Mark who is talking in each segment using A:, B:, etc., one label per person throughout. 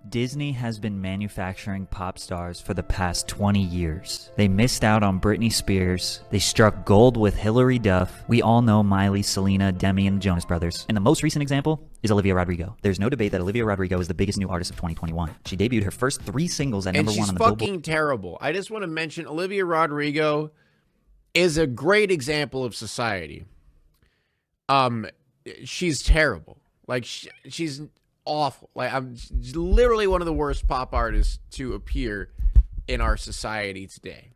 A: Disney has been manufacturing pop stars for the past 20 years. They missed out on Britney Spears. They struck gold with Hilary Duff. We all know Miley, Selena, Demi, and the Jonas Brothers. And the most recent example is Olivia Rodrigo. There's no debate that Olivia Rodrigo is the biggest new artist of 2021. She debuted her first 3 singles at number 1 on the Billboard.
B: And she's fucking terrible. I just want to mention Olivia Rodrigo is a great example of society. She's terrible. Like, she's awful. Like, I'm literally one of the worst pop artists to appear in our society today.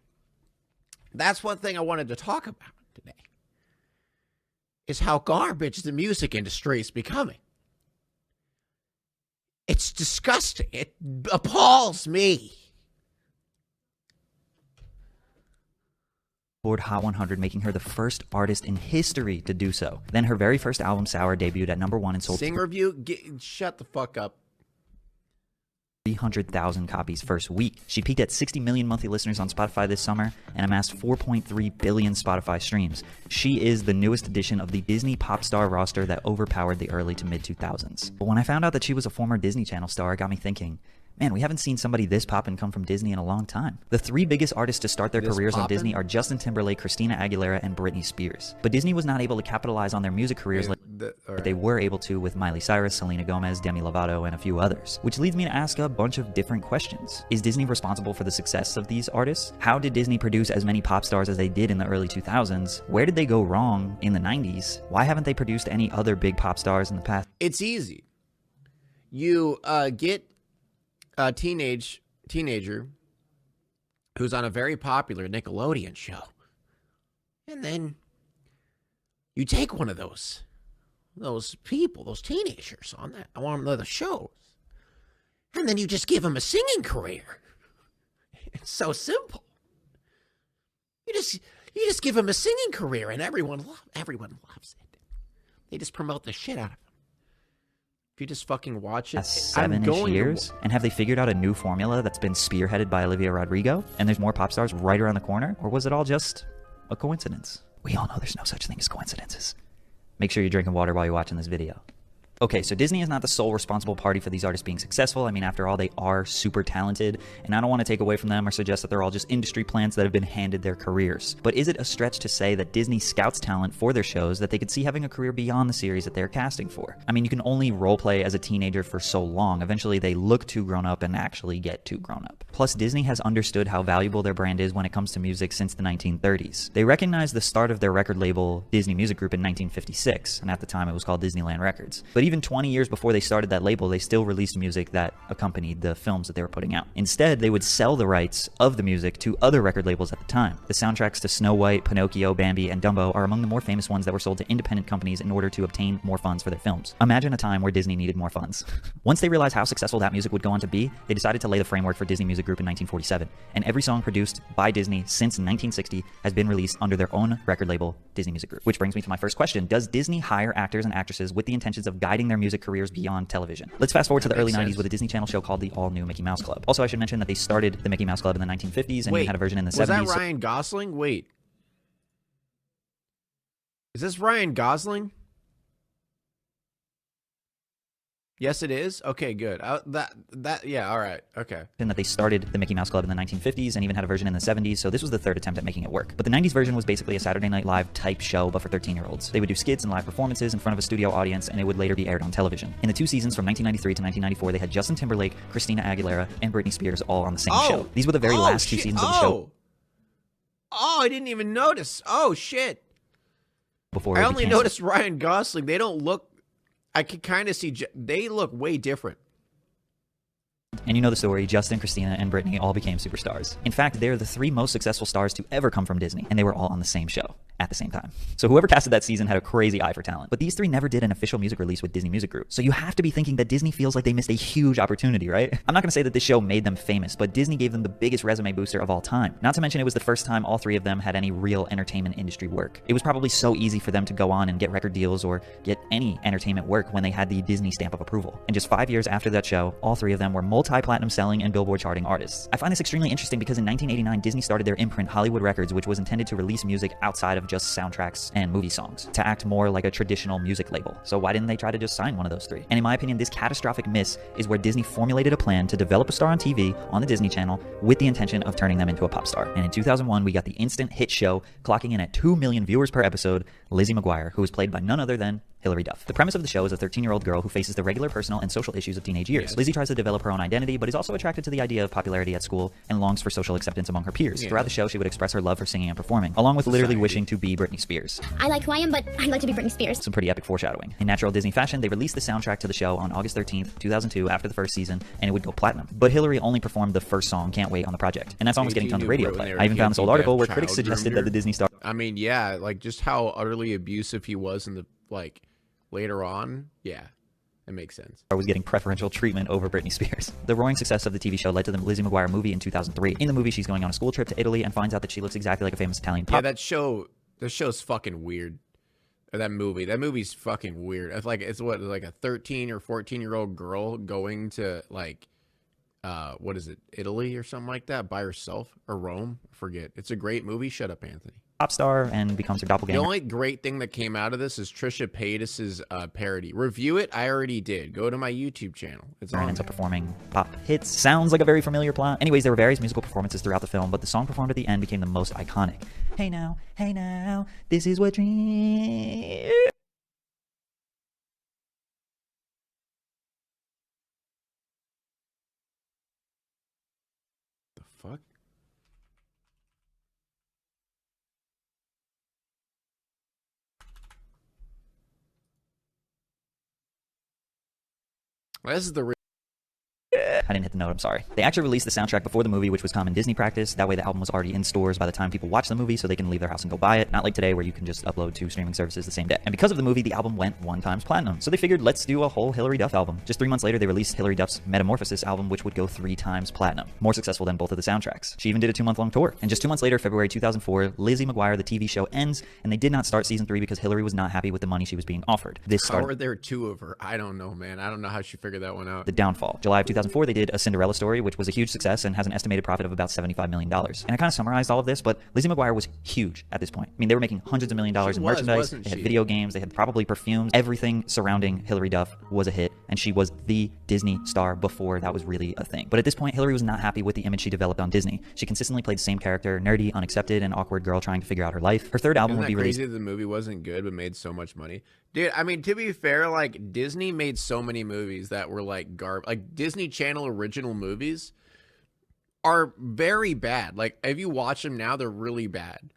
B: That's one thing I wanted to talk about today, is how garbage the music industry is becoming. It's disgusting. It appalls me.
A: Hot 100, making her the first artist in history to do so. Then her very first album, Sour, debuted at number 1 and sold
B: Sing review? Shut the fuck up.
A: 300,000 copies first week. She peaked at 60 million monthly listeners on Spotify this summer and amassed 4.3 billion Spotify streams. She is the newest addition of the Disney pop star roster that overpowered the early to mid 2000s. But when I found out that she was a former Disney Channel star, it got me thinking, man, we haven't seen somebody this poppin' come from Disney in a long time. The 3 biggest artists to start their careers on Disney are Justin Timberlake, Christina Aguilera, and Britney Spears. But Disney was not able to capitalize on their music careers like they were able to with Miley Cyrus, Selena Gomez, Demi Lovato, and a few others. Which leads me to ask a bunch of different questions. Is Disney responsible for the success of these artists? How did Disney produce as many pop stars as they did in the early 2000s? Where did they go wrong in the 90s? Why haven't they produced any other big pop stars in the past?
B: It's easy. You get a teenager who's on a very popular Nickelodeon show, and then you take one of those people, those teenagers on one of the shows, and then you just give them a singing career. It's so simple. You just give them a singing career, and everyone loves it. They just promote the shit out of it. If you just fucking watch it,
A: 7-ish years, and have they figured out a new formula that's been spearheaded by Olivia Rodrigo, and there's more pop stars right around the corner? Or was it all just a coincidence? We all know there's no such thing as coincidences. Make sure you're drinking water while you're watching this video. Okay, so Disney is not the sole responsible party for these artists being successful. I mean, after all, they are super talented, and I don't want to take away from them or suggest that they're all just industry plants that have been handed their careers. But is it a stretch to say that Disney scouts talent for their shows that they could see having a career beyond the series that they're casting for? I mean, you can only roleplay as a teenager for so long. Eventually, they look too grown up and actually get too grown up. Plus, Disney has understood how valuable their brand is when it comes to music since the 1930s. They recognized the start of their record label, Disney Music Group, in 1956, and at the time it was called Disneyland Records. But even 20 years before they started that label, they still released music that accompanied the films that they were putting out. Instead, they would sell the rights of the music to other record labels at the time. The soundtracks to Snow White, Pinocchio, Bambi, and Dumbo are among the more famous ones that were sold to independent companies in order to obtain more funds for their films. Imagine a time where Disney needed more funds. Once they realized how successful that music would go on to be, they decided to lay the framework for Disney Music Group in 1947, and every song produced by Disney since 1960 has been released under their own record label, Disney Music Group. Which brings me to my first question. Does Disney hire actors and actresses with the intentions of guiding their music careers beyond television? Let's fast forward to the early 90s with a Disney Channel show called the all-new Mickey Mouse Club. Also, I should mention that they started the Mickey Mouse Club in the 1950s and had a version in the 70s.
B: Was that Ryan Gosling? Wait. Is this Ryan Gosling? Yes, it is? Okay, good. Yeah, all right. Okay.
A: And that they started the Mickey Mouse Club in the 1950s and even had a version in the 70s, so this was the 3rd attempt at making it work. But the 90s version was basically a Saturday Night Live type show, but for 13-year-olds. They would do skits and live performances in front of a studio audience, and it would later be aired on television. In the 2 seasons from 1993 to 1994, they had Justin Timberlake, Christina Aguilera, and Britney Spears all on the same show. These were the very last 2 seasons of the show.
B: Oh, I didn't even notice. Oh, shit.
A: Before
B: I only noticed Ryan Gosling. They don't look... I could kind of see, they look way different.
A: And you know the story, Justin, Christina, and Britney all became superstars. In fact, they're the 3 most successful stars to ever come from Disney, and they were all on the same show at the same time. So whoever casted that season had a crazy eye for talent. But these 3 never did an official music release with Disney Music Group. So you have to be thinking that Disney feels like they missed a huge opportunity, right? I'm not going to say that this show made them famous, but Disney gave them the biggest resume booster of all time. Not to mention it was the first time all 3 of them had any real entertainment industry work. It was probably so easy for them to go on and get record deals or get any entertainment work when they had the Disney stamp of approval. And just 5 years after that show, all 3 of them were multi multi-platinum selling and Billboard charting artists. I find this extremely interesting because in 1989, Disney started their imprint Hollywood Records, which was intended to release music outside of just soundtracks and movie songs, to act more like a traditional music label. So why didn't they try to just sign one of those three? And in my opinion, this catastrophic miss is where Disney formulated a plan to develop a star on TV on the Disney Channel with the intention of turning them into a pop star. And in 2001, we got the instant hit show clocking in at 2 million viewers per episode, Lizzie Mcguire, who was played by none other than Hilary Duff. The premise of the show is a 13-year-old girl who faces the regular personal and social issues of teenage years. Yes. Lizzie tries to develop her own identity, but is also attracted to the idea of popularity at school and longs for social acceptance among her peers. Yeah. Throughout the show, she would express her love for singing and performing, along with literally wishing to be Britney Spears.
C: I like who I am, but I'd like to be Britney Spears.
A: Some pretty epic foreshadowing. In natural Disney fashion, they released the soundtrack to the show on August 13th, 2002, after the first season, and it would go platinum. But Hilary only performed the first song, Can't Wait, on the project, and that song was getting tons of radio play. I even found this old article where critics suggested that the Disney star...
B: I mean, yeah, like just how utterly abusive he was in the, like... later on, yeah, it makes sense.
A: Was getting preferential treatment over Britney Spears. The roaring success of the TV show led to the Lizzie McGuire movie in 2003. In the movie, she's going on a school trip to Italy and finds out that she looks exactly like a famous Italian pop.
B: Yeah, that show's fucking weird. Or that movie's fucking weird. It's like, it's what, like a 13 or 14-year-old girl going to like, what is it, Italy or something like that by herself, or Rome? I forget. It's a great movie. Shut up, Anthony.
A: Popstar and becomes her doppelganger.
B: The only great thing that came out of this is Trisha Paytas's parody. Review it. I already did. Go to my YouTube channel. It's on.
A: And ends up performing pop hits. Sounds like a very familiar plot. Anyways, there were various musical performances throughout the film, but the song performed at the end became the most iconic. Hey now, this is what dream.
B: The fuck? This is the real.
A: I didn't hit the note, I'm sorry. They actually released the soundtrack before the movie, which was common Disney practice. That way the album was already in stores by the time people watch the movie, so they can leave their house and go buy it. Not like today where you can just upload to streaming services the same day. And because of the movie, the album went 1 times platinum. So they figured, let's do a whole Hilary Duff album. Just 3 months later, they released Hilary Duff's Metamorphosis album, which would go 3 times platinum. More successful than both of the soundtracks. She even did a 2-month-long tour. And just 2 months later, February 2004, Lizzie McGuire, the TV show, ends, and they did not start season 3 because Hilary was not happy with the money she was being offered.
B: How are there 2 of her? I don't know, man. I don't know how she figured that one out.
A: The downfall. July of 2004, they did a Cinderella story, which was a huge success and has an estimated profit of about $75 million. And I kind of summarized all of this, but Lizzie McGuire was huge at this point. I mean, they were making hundreds of $millions in merchandise. They had video games. They had probably perfumes. Everything surrounding Hilary Duff was a hit, and she was the Disney star before that was really a thing. But at this point, Hilary was not happy with the image she developed on Disney. She consistently played the same character, nerdy, unaccepted, and awkward girl trying to figure out her life. Her third album would be released.
B: Isn't that crazy that the movie wasn't good but made so much money? Dude, I mean, to be fair, like, Disney made so many movies that were like garbage. Like, Disney Channel original movies are very bad. Like, if you watch them now, they're really bad.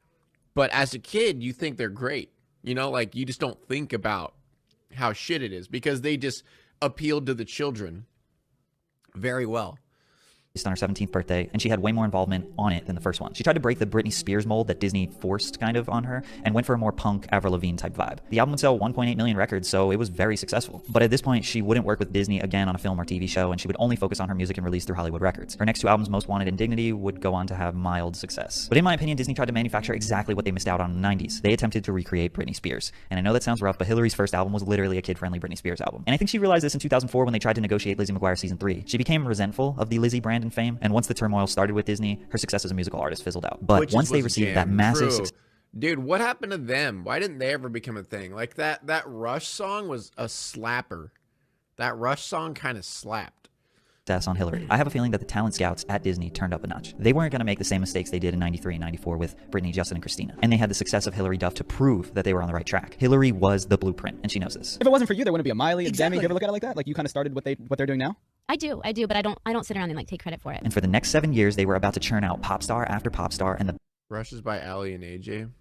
B: But as a kid, you think they're great. You know, like, you just don't think about how shit it is because they just appealed to the children very well.
A: On her 17th birthday, and she had way more involvement on it than the first one. She tried to break the Britney Spears mold that Disney forced kind of on her and went for a more punk Avril Lavigne type vibe. The album would sell 1.8 million records, so it was very successful. But at this point, she wouldn't work with Disney again on a film or TV show, and she would only focus on her music and release through Hollywood Records. Her next 2 albums, Most Wanted and Dignity, would go on to have mild success. But in my opinion, Disney tried to manufacture exactly what they missed out on in the 90s. They attempted to recreate Britney Spears. And I know that sounds rough, but Hilary's first album was literally a kid-friendly Britney Spears album. And I think she realized this in 2004 when they tried to negotiate Lizzie McGuire season 3. She became resentful of the Lizzie brand and fame, and once the turmoil started with Disney, her success as a musical artist fizzled out. But once they received that massive success...
B: Dude, what happened to them? Why didn't they ever become a thing? Like, that Rush song was a slapper. That Rush song kind of slapped.
A: On Hilary. I have a feeling that the talent scouts at Disney turned up a notch. They weren't going to make the same mistakes they did in 93 and 94 with Britney, Justin, and Christina. And they had the success of Hilary Duff to prove that they were on the right track. Hilary was the blueprint, and she knows this.
D: If it wasn't for you, there wouldn't be a Miley, a Demi. Do you ever look at it like that? Like, you kind of started what they're doing now?
C: I do, but I don't sit around and like take credit for it.
A: And for the next 7 years, they were about to churn out pop star after pop star, and the
B: Rushes by Ali and AJ.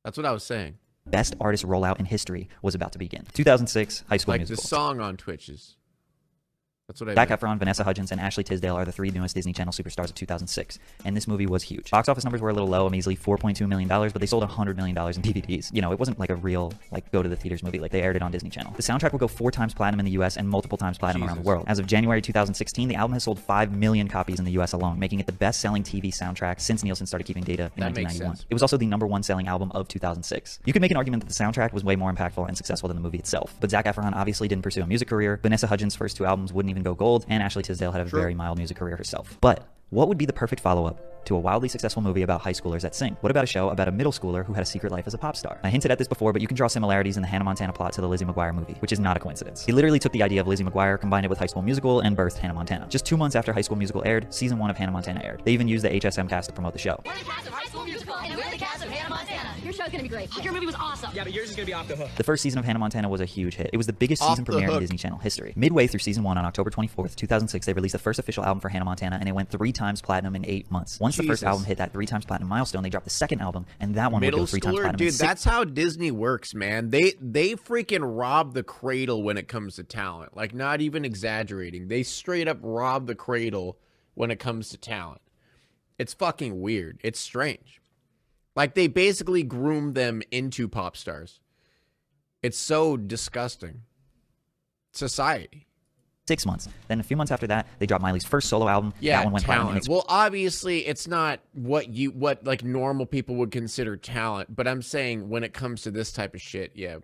B: That's what I was saying.
A: Best artist rollout in history was about to begin. 2006, High School Musical.
B: Like the song on Twitches. That's what I
A: Zac Efron, Vanessa Hudgens, and Ashley Tisdale are the 3 newest Disney Channel superstars of 2006, and this movie was huge. Box office numbers were a little low, a measly $4.2 million, but they sold $100 million in DVDs. You know, it wasn't like a real, like, go-to-the-theaters movie, like they aired it on Disney Channel. The soundtrack would go 4 times platinum in the US and multiple times platinum around the world. As of January 2016, the album has sold 5 million copies in the US alone, making it the best-selling TV soundtrack since Nielsen started keeping data in 1991. It was also the #1 selling album of 2006. You could make an argument that the soundtrack was way more impactful and successful than the movie itself, but Zac Efron obviously didn't pursue a music career. Vanessa Hudgens' first 2 albums wouldn't even even go gold, and Ashley Tisdale had a very mild music career herself. But what would be the perfect follow-up to a wildly successful movie about high schoolers that sing? What about a show about a middle schooler who had a secret life as a pop star? I hinted at this before, but you can draw similarities in the Hannah Montana plot to the Lizzie Mcguire movie, which is not a coincidence. He literally took the idea of Lizzie Mcguire, combined it with High School Musical, and birthed Hannah Montana. Just 2 months after High School Musical aired, season 1 of Hannah Montana aired. They even used the HSM cast to promote the show.
E: We're the cast of High School Musical, and we're the cast of Hannah Montana.
C: Your show's gonna be great.
E: Your movie was awesome.
D: Yeah, but yours is gonna be off the hook.
A: The first season of Hannah Montana was a huge hit. It was the biggest
B: Off
A: season
B: the
A: premiere in
B: hook.
A: Disney Channel history. Midway through season 1 on October 24th, 2006, they released the first official album for Hannah Montana, and it went 3 times platinum in 8 months. Once the first
B: Jesus.
A: album hit that 3 times platinum milestone, they dropped the second album, and that one would
B: Middle
A: go 3 times
B: schooler,
A: platinum. in
B: dude,
A: 6
B: that's how Disney works, man. They freaking rob the cradle when it comes to talent. Like, not even exaggerating. They straight up rob the cradle when it comes to talent. It's fucking weird. It's strange. Like, they basically groom them into pop stars. It's so disgusting. Society.
A: 6 months. Then a few months after that, they dropped Miley's first solo album.
B: Yeah,
A: that one went platinum.
B: talent. Well, obviously, it's not what like normal people would consider talent. But I'm saying when it comes to this type of shit, yeah.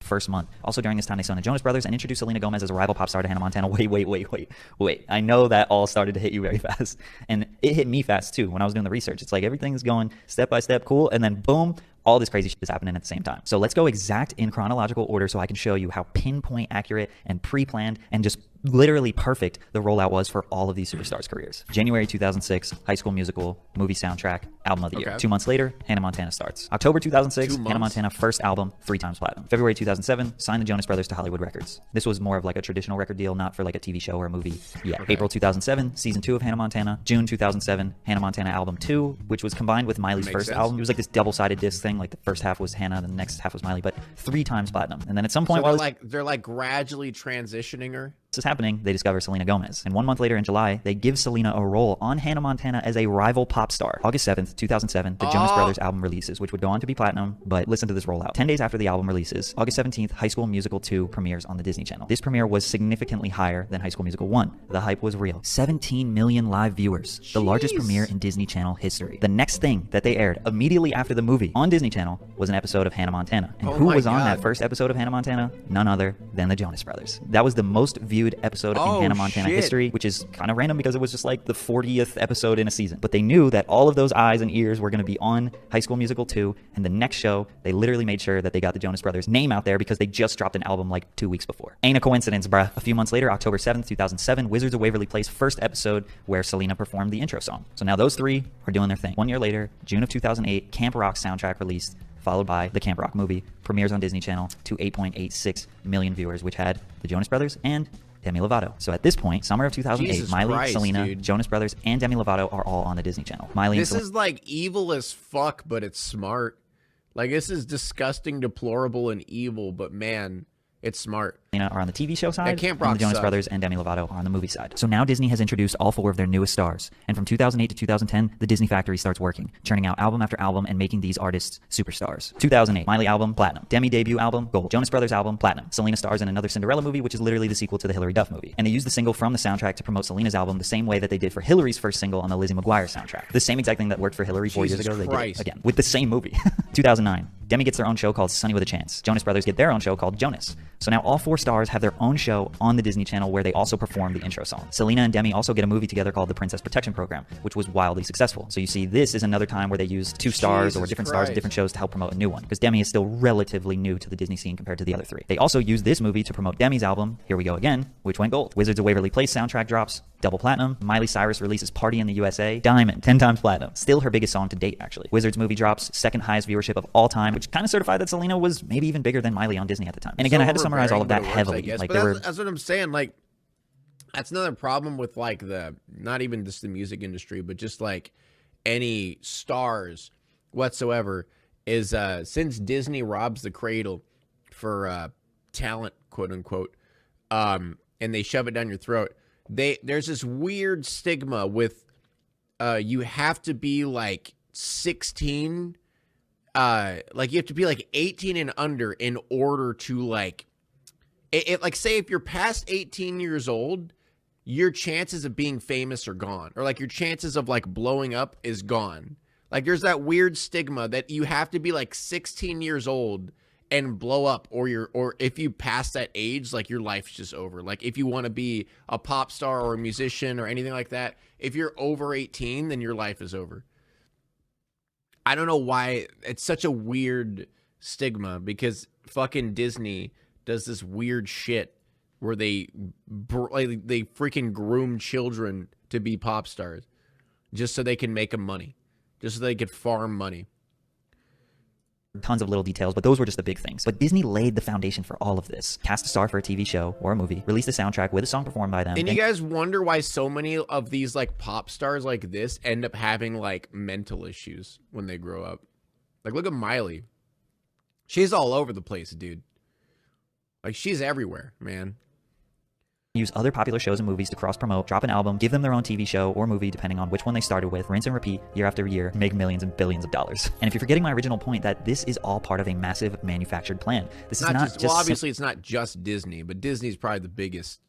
A: First month. Also during this time, they signed the Jonas Brothers and introduced Selena Gomez as a rival pop star to Hannah Montana. Wait. I know that all started to hit you very fast. And it hit me fast too when I was doing the research. It's like everything's going step by step, cool, and then boom, all this crazy shit is happening at the same time. So let's go exact in chronological order so I can show you how pinpoint accurate and pre-planned and just literally perfect the rollout was for all of these superstars' careers. January 2006, High School Musical, movie soundtrack, album of the year. 2 months later, Hannah Montana starts. October 2006, Hannah Montana first album, 3 times platinum. February 2007, signed the Jonas Brothers to Hollywood Records. This was more of like a traditional record deal, not for like a TV show or a movie. Yeah. April 2007, season 2 of Hannah Montana. June 2007, Hannah Montana album 2, which was combined with Miley's first album. It was like this double-sided disc thing. Like the first half was Hannah, the next half was Miley, but 3 times platinum. And then at some point,
B: So
A: while
B: they're like gradually transitioning her.
A: this is happening, they discover Selena Gomez. And 1 month later in July, they give Selena a role on Hannah Montana as a rival pop star. August 7th, 2007, the Jonas Brothers album releases, which would go on to be platinum, but listen to this rollout. 10 days after the album releases, August 17th, High School Musical 2 premieres on the Disney Channel. This premiere was significantly higher than High School Musical 1. The hype was real. 17 million live viewers, the largest premiere in Disney Channel history. The next thing that they aired immediately after the movie on Disney Channel was an episode of Hannah Montana. And who was on that first episode of Hannah Montana? None other than the Jonas Brothers. That was the most viewed episode in Hannah Montana history, which is kind of random because it was just like the 40th episode in a season. But they knew that all of those eyes and ears were going to be on High School Musical 2, and the next show, they literally made sure that they got the Jonas Brothers name out there because they just dropped an album like 2 weeks before. Ain't a coincidence, bruh. A few months later, October 7th, 2007, Wizards of Waverly Place first episode where Selena performed the intro song. So now those 3 are doing their thing. 1 year later, June of 2008, Camp Rock soundtrack released, followed by the Camp Rock movie, premieres on Disney Channel to 8.86 million viewers, which had the Jonas Brothers and Demi Lovato. So at this point, summer of 2008,
B: Jesus
A: Miley,
B: Christ,
A: Selena,
B: dude.
A: Jonas Brothers, and Demi Lovato are all on the Disney Channel. Miley
B: This
A: and
B: is like evil as fuck, but it's smart. Like, this is disgusting, deplorable, and evil, but man, it's smart.
A: Selena are on the TV show side,
B: Camp
A: and
B: Rock
A: the Jonas
B: sucks.
A: Brothers and Demi Lovato are on the movie side. So now Disney has introduced all 4 of their newest stars. And from 2008 to 2010, the Disney factory starts working, churning out album after album and making these artists superstars. 2008, Miley album, platinum. Demi debut album, gold. Jonas Brothers album, platinum. Selena stars in another Cinderella movie, which is literally the sequel to the Hilary Duff movie. And they used the single from the soundtrack to promote Selena's album the same way that they did for Hilary's first single on the Lizzie Mcguire soundtrack. The same exact thing that worked for Hilary 4 years
B: Jesus
A: ago, they
B: Christ.
A: did it again with the same movie. 2009, Demi gets their own show called Sunny with a Chance. Jonas Brothers get their own show called Jonas. So now all 4 stars have their own show on the Disney Channel where they also perform the intro song. Selena and Demi also get a movie together called The Princess Protection Program, which was wildly successful. So you see, this is another time where they used 2 stars or
B: Jesus
A: different stars of
B: Christ.
A: different shows to help promote a new one, because Demi is still relatively new to the Disney scene compared to the other 3. They also used this movie to promote Demi's album, Here We Go Again, which went gold. Wizards of Waverly Place soundtrack drops, double platinum. Miley Cyrus releases Party in the USA, diamond, 10 times platinum. Still her biggest song to date, actually. Wizards movie drops, second highest viewership of all time, which kind of certified that Selena was maybe even bigger than Miley on Disney at the time. And again, I had to summarize all of that heavily.
B: Like,
A: Like there were
B: that's what I'm saying. Like, that's another problem with like not even just the music industry, but just like any stars whatsoever, is since Disney robs the cradle for talent, quote unquote, and they shove it down your throat. There's this weird stigma with you have to be like 16, like you have to be like 18 and under in order to like it like, say if you're past 18 years old, your chances of being famous are gone, or like your chances of like blowing up is gone. Like, there's that weird stigma that you have to be like 16 years old and blow up, or if you pass that age, like your life's just over. Like if you want to be a pop star or a musician or anything like that, if you're over 18, then your life is over. I don't know why it's such a weird stigma, because fucking Disney does this weird shit where they freaking groom children to be pop stars just so they can make them money, just so they could farm money.
A: Tons of little details, but those were just the big things. But Disney laid the foundation for all of this. Cast a star for a TV show or a movie, released a soundtrack with a song performed by them.
B: And you guys wonder why so many of these like pop stars like this end up having like mental issues when they grow up. Like look at Miley. She's all over the place, dude. Like she's everywhere, man.
A: Use other popular shows and movies to cross-promote, drop an album, give them their own TV show or movie depending on which one they started with, rinse and repeat year after year, make millions and billions of dollars. And if you're forgetting my original point that this is all part of a massive manufactured plan. This is not just
B: well, obviously it's not just Disney, but Disney's probably the biggest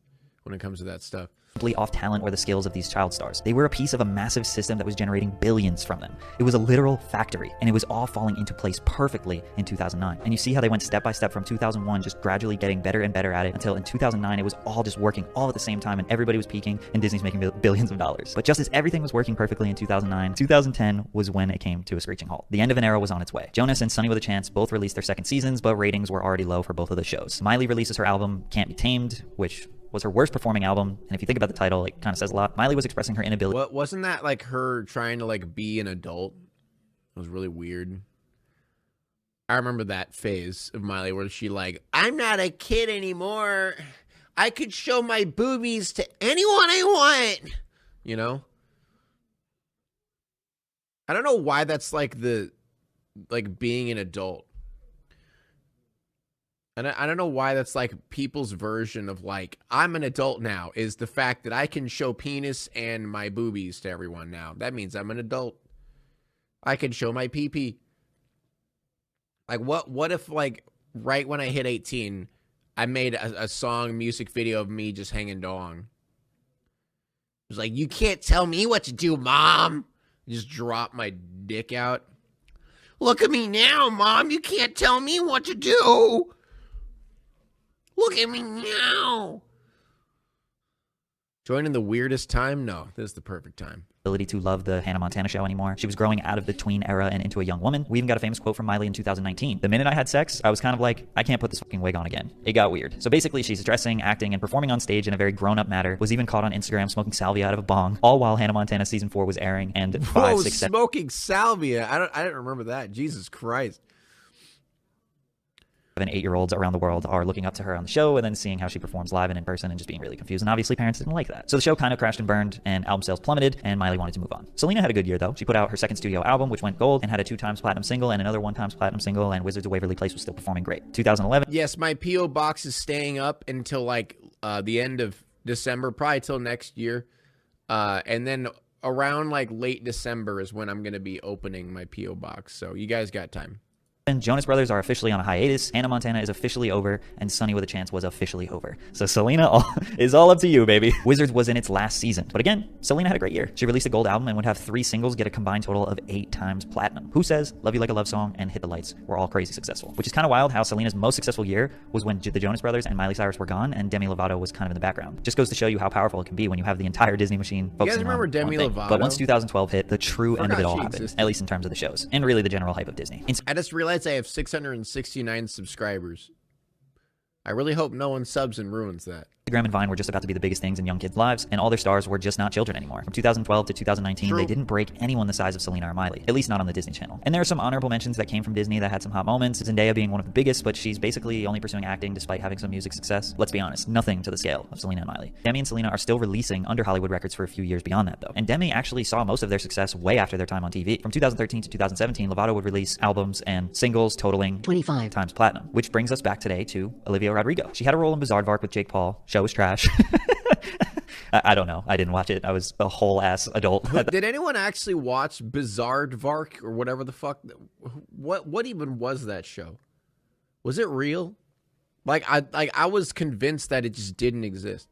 B: when it comes to that stuff.
A: Simply off talent or the skills of these child stars. They were a piece of a massive system that was generating billions from them. It was a literal factory, and it was all falling into place perfectly in 2009. And you see how they went step by step from 2001, just gradually getting better and better at it, until in 2009 it was all just working all at the same time, and everybody was peaking, and Disney's making billions of dollars. But just as everything was working perfectly in 2009, 2010 was when it came to a screeching halt. The end of an era was on its way. Jonas and Sunny with a Chance both released their second seasons, but ratings were already low for both of the shows. Miley releases her album Can't Be Tamed, which was her worst performing album, and if you think about the title, it kind of says a lot. Miley was expressing her inability.
B: What wasn't that like her trying to like be an adult? It was really weird. I remember that phase of Miley where she like, I'm not a kid anymore. I could show my boobies to anyone I want. You know? I don't know why that's like being an adult. And I don't know why that's like people's version of like, I'm an adult now, is the fact that I can show penis and my boobies to everyone now. That means I'm an adult. I can show my pee-pee. Like what if like right when I hit 18, I made a song music video of me just hanging dong. It was like, you can't tell me what to do, Mom. Just drop my dick out. Look at me now, Mom. You can't tell me what to do. Look at me now. Joining the weirdest time? No, this is the perfect time.
A: To love the Hannah Montana show anymore. She was growing out of the tween era and into a young woman. We even got a famous quote from Miley in 2019. The minute I had sex, I was kind of like, I can't put this fucking wig on again. It got weird. So basically, she's dressing, acting, and performing on stage in a very grown-up manner. Was even caught on Instagram smoking salvia out of a bong, all while Hannah Montana season 4 was airing. And
B: smoking salvia. I didn't remember that. Jesus Christ.
A: 7, 8-year-olds around the world are looking up to her on the show and then seeing how she performs live and in person and just being really confused. And obviously parents didn't like that. So the show kind of crashed and burned and album sales plummeted and Miley wanted to move on. Selena had a good year though. She put out her second studio album, which went gold and had a 2x platinum single and another 1x platinum single, and Wizards of Waverly Place was still performing great. 2011.
B: Yes, my P.O. box is staying up until like the end of December, probably till next year. And then around like late December is when I'm going to be opening my P.O. box. So you guys got time.
A: Jonas Brothers are officially on a hiatus, Hannah Montana is officially over, and Sunny with a Chance was officially over. So Selena is all up to you, baby. Wizards was in its last season. But again, Selena had a great year. She released a gold album and would have 3 singles get a combined total of 8x platinum. Who Says, Love You Like a Love Song, and Hit the Lights were all crazy successful. Which is kind of wild how Selena's most successful year was when the Jonas Brothers and Miley Cyrus were gone, and Demi Lovato was kind of in the background. Just goes to show you how powerful it can be when you have the entire Disney machine focusing on.
B: You guys remember Demi Lovato?
A: But once 2012 hit, the true end of it all happened, at least in terms of the shows, and really the general hype of Disney.
B: I just realized I have 669 subscribers. I really hope no one subs and ruins that.
A: Instagram and Vine were just about to be the biggest things in young kids' lives, and all their stars were just not children anymore. From 2012 to 2019, They didn't break anyone the size of Selena or Miley, at least not on the Disney Channel. And there are some honorable mentions that came from Disney that had some hot moments, Zendaya being one of the biggest, but she's basically only pursuing acting despite having some music success. Let's be honest, nothing to the scale of Selena and Miley. Demi and Selena are still releasing under Hollywood records for a few years beyond that, though. And Demi actually saw most of their success way after their time on TV. From 2013 to 2017, Lovato would release albums and singles totaling 25x platinum, which brings us back today to Olivia Rodrigo. She had a role in Bizaardvark with Jake Paul. Show was trash. I don't know. I didn't watch it. I was a whole ass adult.
B: Did anyone actually watch Bizaardvark or whatever the fuck? What even was that show? Was it real? I was convinced that it just didn't exist.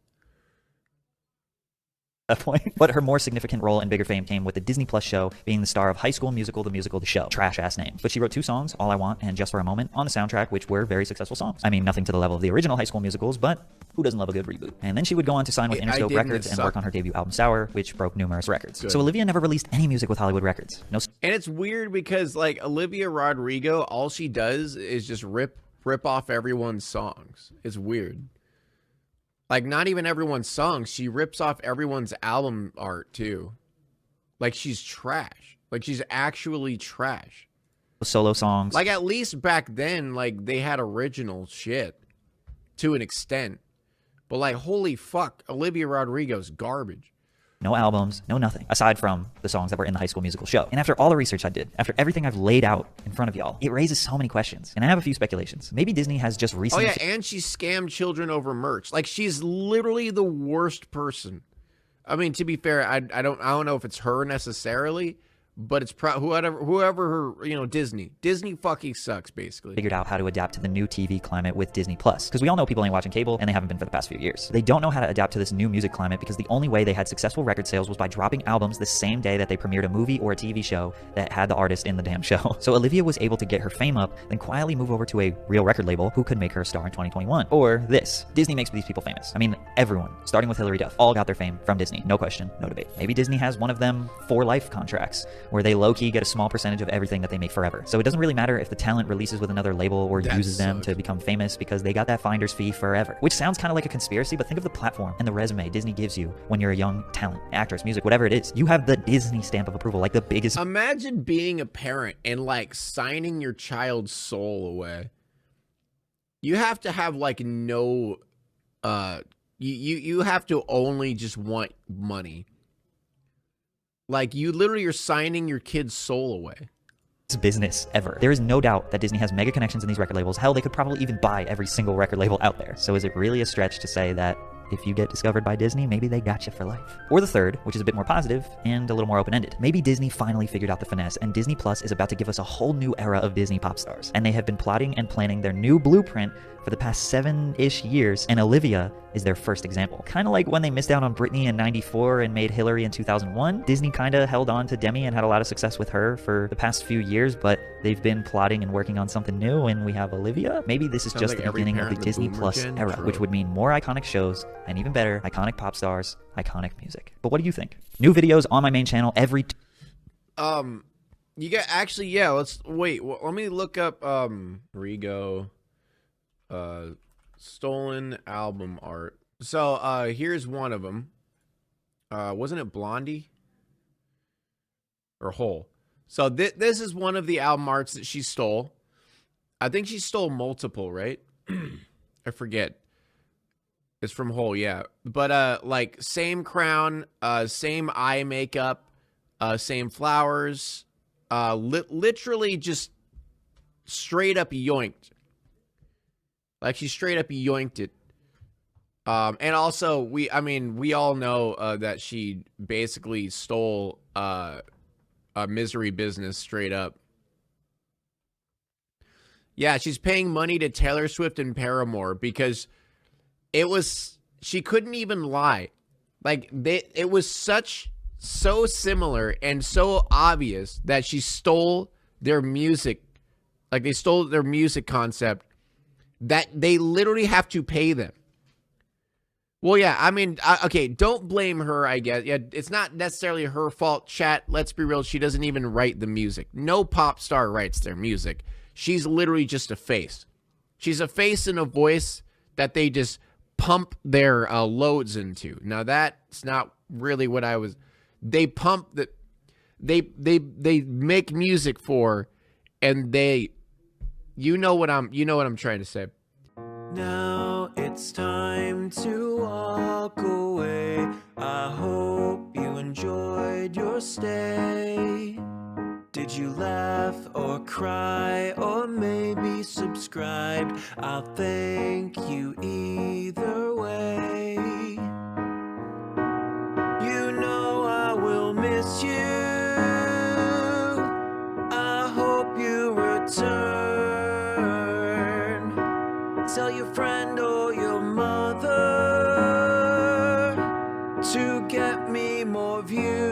A: that point. But her more significant role and bigger fame came with the Disney Plus show, being the star of High School Musical, the musical, the show. Trash ass name. But she wrote 2 songs, All I Want and Just for a Moment, on the soundtrack, which were very successful songs. I mean, nothing to the level of the original High School Musicals, but who doesn't love a good reboot? And then she would go on to sign with Interscope Records and work on her debut album Sour, which broke numerous records. Good. So Olivia never released any music with Hollywood Records. No.
B: And it's weird because like Olivia Rodrigo, all she does is just rip off everyone's songs. It's weird. Like, not even everyone's songs. She rips off everyone's album art, too. Like, she's trash. Like, she's actually trash.
A: Solo songs.
B: Like, at least back then, like, they had original shit. To an extent. But, like, holy fuck. Olivia Rodrigo's garbage.
A: No albums, no nothing, aside from the songs that were in the High School Musical show. And after all the research I did, after everything I've laid out in front of y'all, it raises so many questions. And I have a few speculations. Maybe Disney has just recently...
B: Oh yeah, and she scammed children over merch. Like, she's literally the worst person. I mean, to be fair, I don't know if it's her necessarily, but it's whoever her, you know, Disney fucking sucks, basically.
A: Figured out how to adapt to the new TV climate with Disney Plus, because we all know people ain't watching cable, and they haven't been for the past few years. They don't know how to adapt to this new music climate because the only way they had successful record sales was by dropping albums the same day that they premiered a movie or a TV show that had the artist in the damn show. So Olivia was able to get her fame up, then quietly move over to a real record label who could make her a star in 2021. Or this. Disney makes these people famous. I mean, everyone, starting with Hilary Duff, all got their fame from Disney. No question, no debate. Maybe Disney has one of them for life contracts, where they low-key get a small percentage of everything that they make forever. So it doesn't really matter if the talent releases with another label or uses them to become famous, because they got that finder's fee forever. Which sounds kind of like a conspiracy, but think of the platform and the resume Disney gives you when you're a young talent, actress, music, whatever it is. You have the Disney stamp of approval, like the biggest...
B: Imagine being a parent and like signing your child's soul away. You have to have like no... You have to only just want money. Like, you literally are signing your kid's soul away.
A: Business ever. There is no doubt that Disney has mega connections in these record labels. Hell, they could probably even buy every single record label out there. So is it really a stretch to say that if you get discovered by Disney, maybe they got you for life? Or the third, which is a bit more positive and a little more open-ended. Maybe Disney finally figured out the finesse, and Disney Plus is about to give us a whole new era of Disney pop stars. And they have been plotting and planning their new blueprint for the past 7-ish years, and Olivia is their first example. Kind of like when they missed out on Britney in '94 and made Hillary in 2001. Disney kind of held on to Demi and had a lot of success with her for the past few years, but they've been plotting and working on something new, and we have Olivia. Maybe this is just the beginning of the Disney Plus era, which would mean more iconic shows, and even better, iconic pop stars, iconic music. But what do you think? New videos on my main channel every...
B: You got... Actually, yeah, let's... Wait, let me look up, Rigo... stolen album art. So here's one of them. Wasn't it Blondie or Hole? So this is one of the album arts that she stole. I think she stole multiple, right? I forget. It's from Hole, yeah. But like same crown, same eye makeup, same flowers, literally just straight up yoinked. Like, she straight up yoinked it. And also, we all know that she basically stole a Misery Business straight up. Yeah, she's paying money to Taylor Swift and Paramore because she couldn't even lie. Like, it was so similar and so obvious that she stole their music. Like, they stole their music concept, that they literally have to pay them. Well, yeah, I mean, okay, don't blame her, I guess. Yeah, it's not necessarily her fault, chat. Let's be real, she doesn't even write the music. No pop star writes their music. She's literally just a face. She's a face and a voice that they just pump their loads into. Now, that's not really what I was... They pump the... They make music for, and they... You know what I'm trying to say.
F: Now it's time to walk away. I hope you enjoyed your stay. Did you laugh or cry or maybe subscribe? I'll thank you either way. You know I will miss you. I hope you return. Tell your friend or your mother to get me of you.